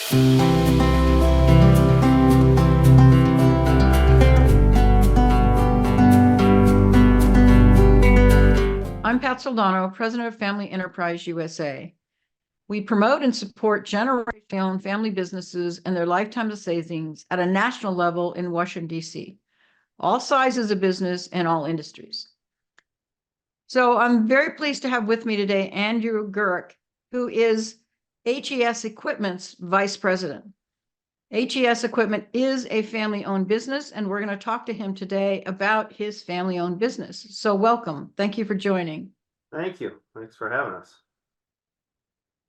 I'm Pat Soldano, President of Family Enterprise USA. We promote and support generationally owned family businesses and their lifetime of savings at a national level in Washington, D.C., all sizes of business and all industries. So I'm very pleased to have with me today Andrew Geurink, who is HES Equipment's Vice President. HES Equipment is a family-owned business, and we're going to talk to him today about his family-owned business. So welcome. Thank you for joining. Thank you. Thanks for having us.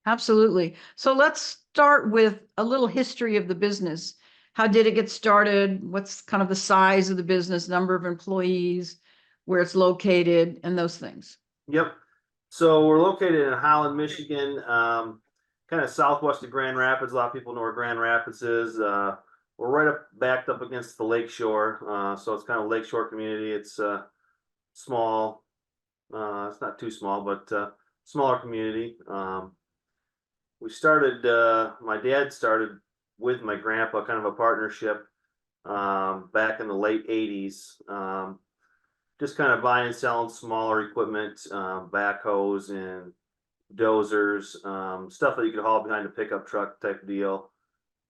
Absolutely. So let's start with a little history of the business. How did it get started? What's kind of the size of the business, number of employees, where it's located, and those things? Yep. So we're located in Holland, Michigan, kind of southwest of Grand Rapids. A lot of people know where Grand Rapids is. We're right backed up against the lakeshore. So it's kind of a lakeshore community. It's small. It's not too small, but smaller community. We started, my dad started with my grandpa, kind of a partnership back in the late 80s. Just kind of buying and selling smaller equipment, backhoes and dozers, stuff that you could haul behind a pickup truck type deal.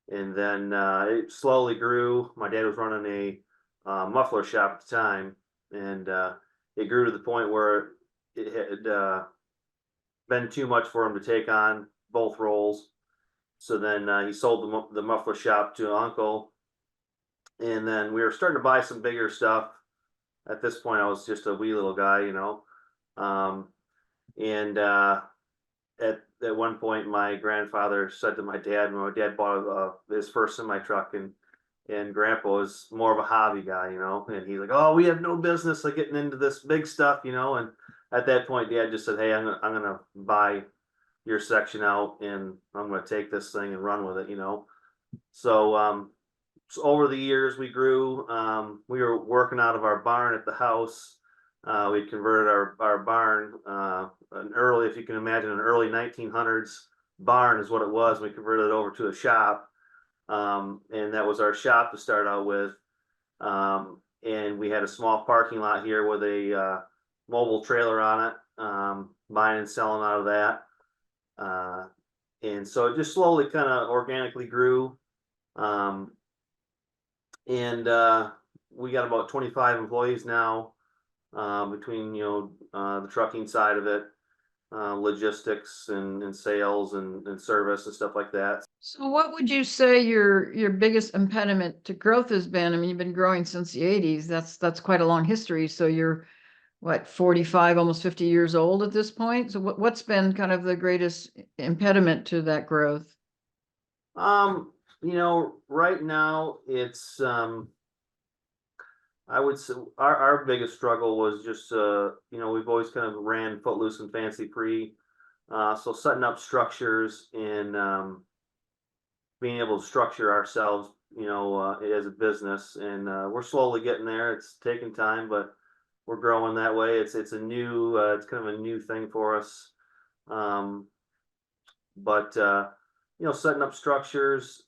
And then it slowly grew. My dad was running a muffler shop at the time, and it grew to the point where it had been too much for him to take on both roles. So then he sold the muffler shop to an uncle, and then we were starting to buy some bigger stuff. At this point, I was just a wee little guy, you know. And at one point, my grandfather said to my dad, when my dad bought his first semi truck, and Grandpa was more of a hobby guy, you know. And he's like, "Oh, we have no business like getting into this big stuff, you know." And at that point, Dad just said, "Hey, I'm gonna buy your section out, and I'm gonna take this thing and run with it, you know." So so over the years we grew. We were working out of our barn at the house. We converted our barn, an early, if you can imagine, an early 1900s barn is what it was. We converted it over to a shop, and that was our shop to start out with. And we had a small parking lot here with a mobile trailer on it, buying and selling out of that. And so it just slowly kind of organically grew. And we got about 25 employees now, between, you know, the trucking side of it, logistics and sales and service and stuff like that. So what would you say your biggest impediment to growth has been? I mean, you've been growing since the 80s. That's quite a long history. So you're what, 45, almost 50 years old at this point. So what's been kind of the greatest impediment to that growth? You know, right now it's I would say our biggest struggle was just you know, we've always kind of ran footloose and fancy free. So setting up structures and being able to structure ourselves, you know, as a business, and we're slowly getting there. It's taking time, but we're growing that way. It's a new it's kind of a new thing for us. But you know, setting up structures,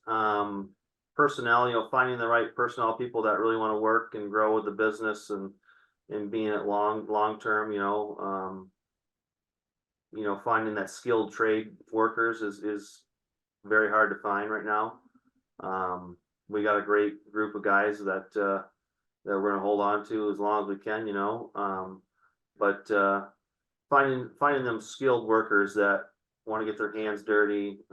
personnel, you know, finding the right personnel, people that really want to work and grow with the business, and being it long term, you know, finding that skilled trade workers is very hard to find right now. We got a great group of guys that we're going to hold on to as long as we can, you know. But finding them skilled workers that want to get their hands dirty,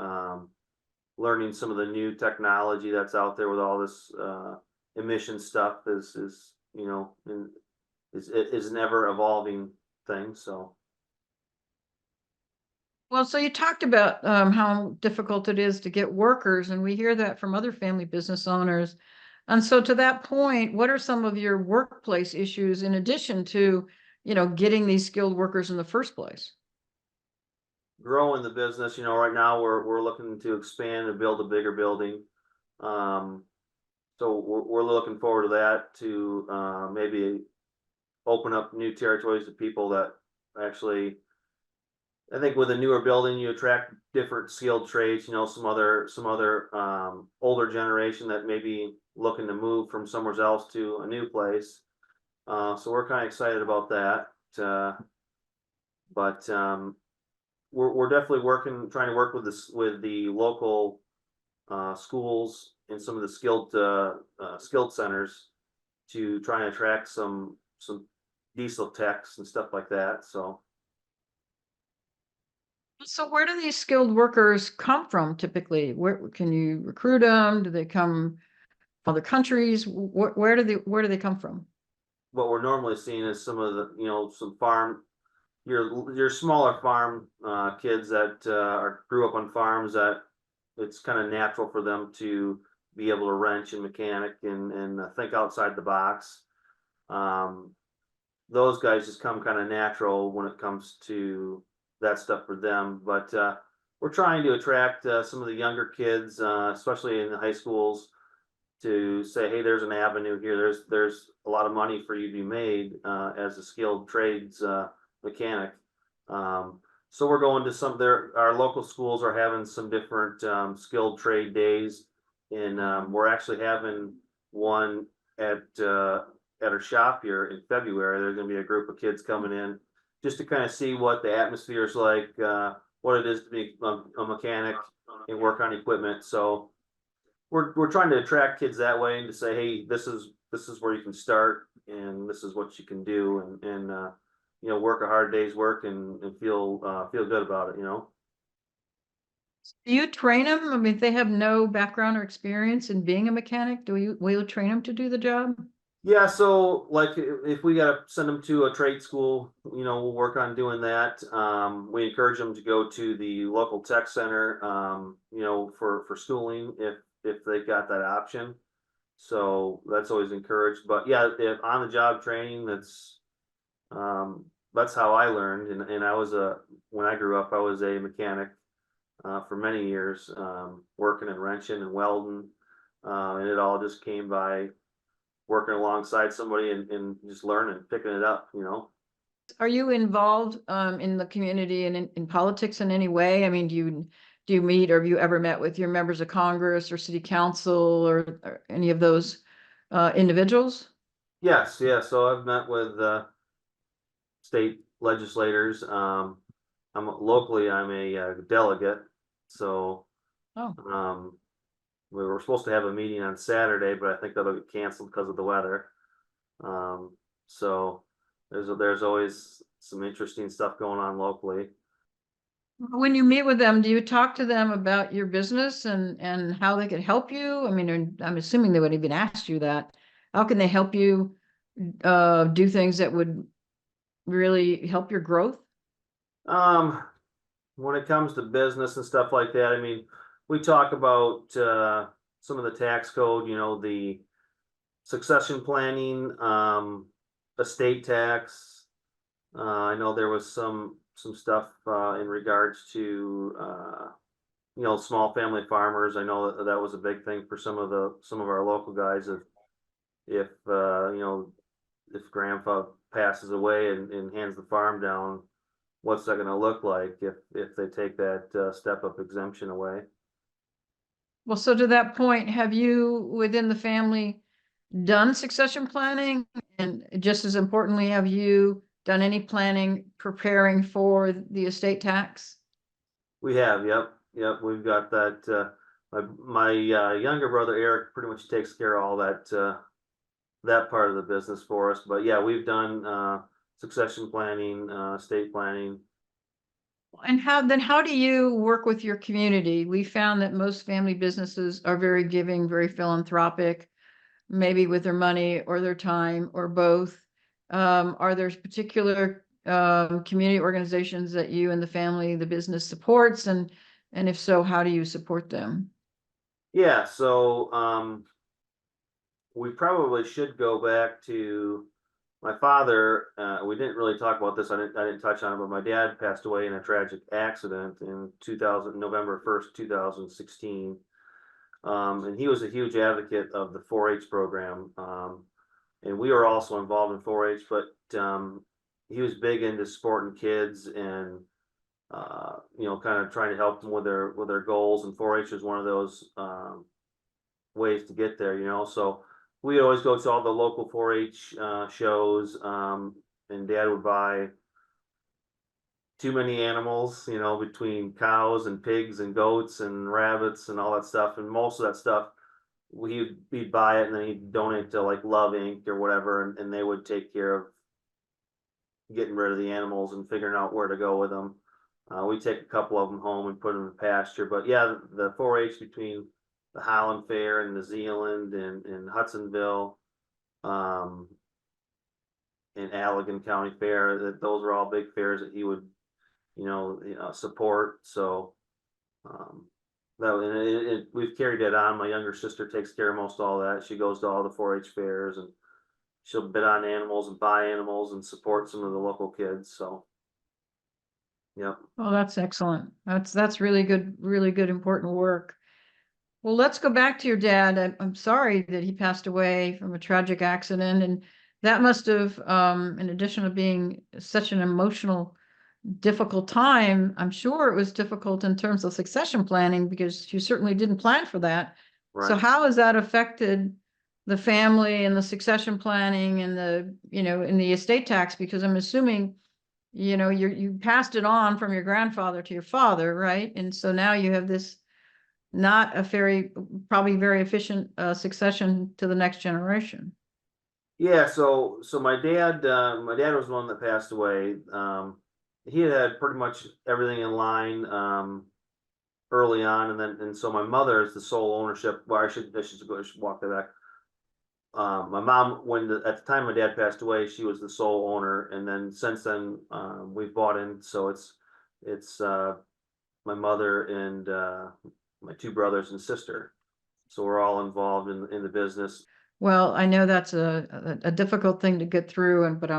learning some of the new technology that's out there with all this emission stuff is you know, is an ever evolving thing. So. Well, so you talked about how difficult it is to get workers, and we hear that from other family business owners. And so to that point, what are some of your workplace issues in addition to, you know, getting these skilled workers in the first place? Growing the business, you know, right now we're looking to expand and build a bigger building. So we're looking forward to that, to maybe open up new territories to people that actually I think with a newer building, you attract different skilled trades, some other older generation that may be looking to move from somewhere else to a new place. So we're kind of excited about that. But we're definitely trying to work with the local schools and some of the skilled centers to try and attract some diesel techs and stuff like that. So where do these skilled workers come from typically? Where can you recruit them? Do they come from other countries? Where do they come from? What we're normally seeing is some of the, some farm, your smaller farm kids that grew up on farms that it's kind of natural for them to be able to wrench and mechanic and think outside the box. Um, those guys just come kind of natural when it comes to that stuff for them. But we're trying to attract some of the younger kids, especially in the high schools, to say, hey, there's an avenue here. There's a lot of money for you to be made as a skilled trades mechanic. So we're going to our local schools are having some different skilled trade days, and we're actually having one at our shop here in February. There's going to be a group of kids coming in just to kind of see what the atmosphere is like, what it is to be a mechanic and work on equipment. So we're trying to attract kids that way and to say, hey, this is where you can start and this is what you can do and work a hard day's work and feel good about it. Do you train them? I mean, if they have no background or experience in being a mechanic, will you train them to do the job? Yeah, so like if we gotta send them to a trade school, we'll work on doing that. We encourage them to go to the local tech center, for schooling if they've got that option. So that's always encouraged. But yeah, if on the job training, that's how I learned. And when I grew up, I was a mechanic for many years, working and wrenching and welding, and it all just came by working alongside somebody and just learning, picking it up. Are you involved in the community and in politics in any way? I mean, do you meet or have you ever met with your members of Congress or city council or any of those individuals? Yes, yeah. So I've met with state legislators. I'm a delegate. So Oh, um, we were supposed to have a meeting on Saturday, but I think that'll get canceled because of the weather. Um, so there's always some interesting stuff going on locally. when you meet with them, do you talk to them about your business and how they could help you? I mean, I'm assuming they would even ask you that. How can they help you do things that would really help your growth? Um, when it comes to business and stuff like that, I mean, we talk about some of the tax code, the succession planning, estate tax. I know there was some stuff in regards to small family farmers. I know that was a big thing for some of our local guys. If grandpa passes away and hands the farm down, what's that going to look like if they take that step up exemption away? Well, so to that point, have you within the family done succession planning? And just as importantly, have you done any planning preparing for the estate tax? We have, yep, yep. We've got that. My younger brother Eric pretty much takes care of all that part of the business for us. But yeah, we've done succession planning, estate planning. And how do you work with your community? We found that most family businesses are very giving, very philanthropic, maybe with their money or their time or both. Are there particular community organizations that you and the family, the business supports? And if so, how do you support them? Yeah, so we probably should go back to my father. We didn't really talk about this. I didn't touch on it, but my dad passed away in a tragic accident in 2000, November 1st, 2016. And he was a huge advocate of the 4-H program. And we were also involved in 4-H, but he was big into supporting kids and kind of trying to help them with their goals, and 4-H is one of those ways to get there. So we always go to all the local 4-H shows, and Dad would buy too many animals, between cows and pigs and goats and rabbits and all that stuff. And most of that stuff, he'd buy it and then he'd donate to like Love Inc. or whatever, and they would take care of getting rid of the animals and figuring out where to go with them. We take a couple of them home and put them in pasture. But yeah, the 4-H between the Holland Fair and New Zealand and Hudsonville, and Allegan County Fair, those are all big fairs that he would support. So we've carried it on. My younger sister takes care of most of all that. She goes to all the 4-H fairs, and she'll bid on animals and buy animals and support some of the local kids. So yeah. Oh, that's excellent. That's really good, important work. Well, let's go back to your dad. I'm sorry that he passed away from a tragic accident, and that must have, in addition to being such an emotional, difficult time, I'm sure it was difficult in terms of succession planning, because you certainly didn't plan for that. So Right. how has that affected the family and the succession planning and in the estate tax? Because I'm assuming, you passed it on from your grandfather to your father, right? And so now you have this not a probably very efficient succession to the next generation. Yeah, so my dad was the one that passed away. He had pretty much everything in line early on, and so my mother is the sole ownership. Well, I should walk that back. My mom, at the time my dad passed away, she was the sole owner, and then since then we've bought in. So it's my mother and my two brothers and sister. So we're all involved in the business. Well, I know that's a difficult thing to get through, but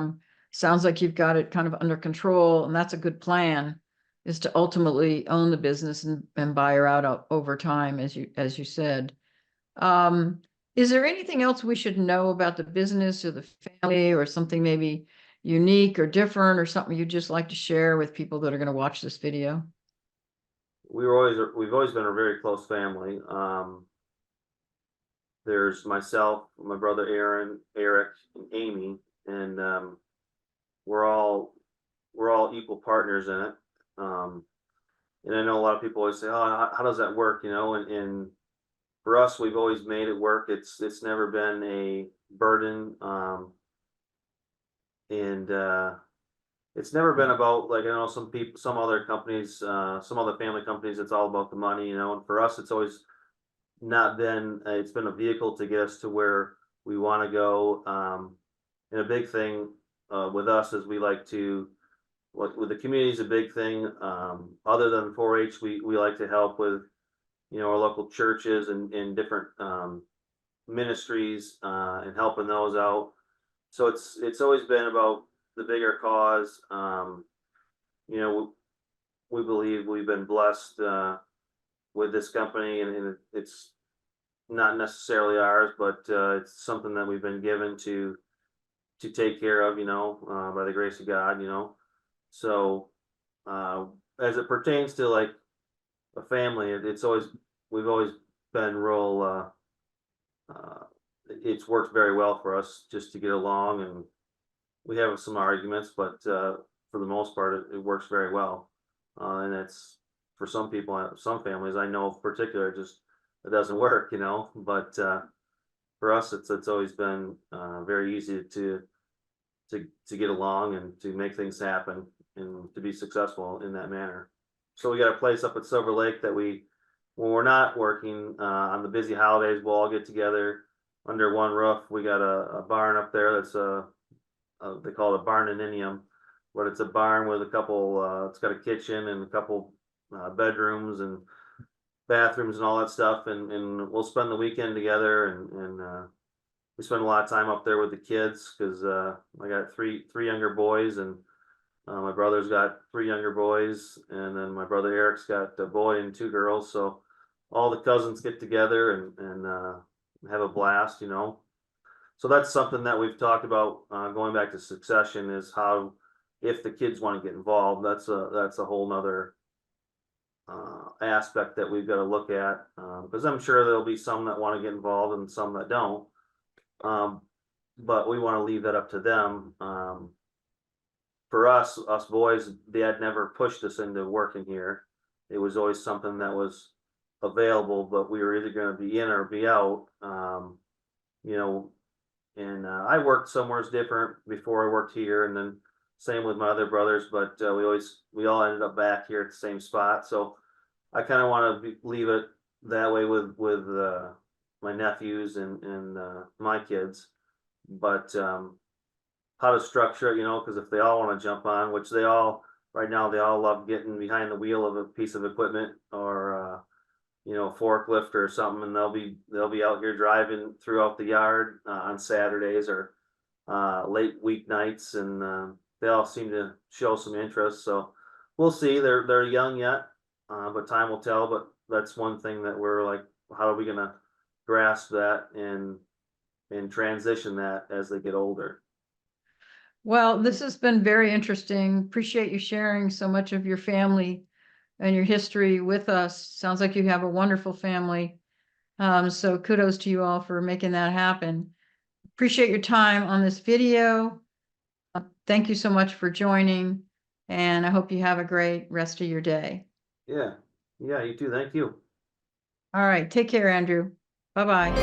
sounds like you've got it kind of under control, and that's a good plan, is to ultimately own the business and buy her out over time, as you said. Is there anything else we should know about the business or the family, or something maybe unique or different, or something you'd just like to share with people that are going to watch this video? We've always been a very close family. There's myself, my brother Aaron, Eric, and Amy, and we're all equal partners in it. And I know a lot of people always say, "Oh, how does that work?" And for us, we've always made it work. It's never been a burden, and it's never been about, like, I know some other companies, some other family companies, it's all about the money. And for us, it's always not been. It's been a vehicle to get us to where we want to go. And a big thing with us is we like to, with the community is a big thing. Other than 4-H, we like to help with, our local churches and different ministries, and helping those out. So it's always been about the bigger cause. You know, we believe we've been blessed with this company, and it's not necessarily ours, but it's something that we've been given to take care of, by the grace of God. So as it pertains to like a family, we've always been real. It's worked very well for us just to get along, and we have some arguments, but for the most part, it works very well. And it's, for some people, some families I know in particular, just it doesn't work, But for us, it's always been very easy to get along and to make things happen and to be successful in that manner. So we got a place up at Silver Lake that when we're not working on the busy holidays, we'll all get together under one roof. We got a barn up there that's they call it a barn-inium, but it's a barn with a couple. It's got a kitchen and a couple bedrooms and bathrooms and all that stuff, and we'll spend the weekend together, and we spend a lot of time up there with the kids, because I got three younger boys, and my brother's got three younger boys, and then my brother Eric's got a boy and two girls. So all the cousins get together and have a blast. So that's something that we've talked about, going back to succession, is how if the kids want to get involved. That's a whole nother aspect that we've got to look at, because I'm sure there'll be some that want to get involved and some that don't. But we want to leave that up to them. For us boys, Dad never pushed us into working here. It was always something that was available, but we were either going to be in or be out. You know, and I worked somewhere different before I worked here, and then same with my other brothers. But we all ended up back here at the same spot. So I kind of want to leave it that way with my nephews and my kids. But how to structure it, you know, because if they all want to jump on, which they all right now, they all love getting behind the wheel of a piece of equipment or you know, forklift or something, and they'll be out here driving throughout the yard on Saturdays or late weeknights, and they all seem to show some interest. So we'll see. They're young yet, but time will tell. But that's one thing that we're like, how are we gonna grasp that and transition that as they get older? Well, this has been very interesting. Appreciate you sharing so much of your family and your history with us. Sounds like you have a wonderful family. So kudos to you all for making that happen. Appreciate your time on this video. Thank you so much for joining, and I hope you have a great rest of your day. Yeah, you too. Thank you. All right, take care, Andrew. Bye-bye.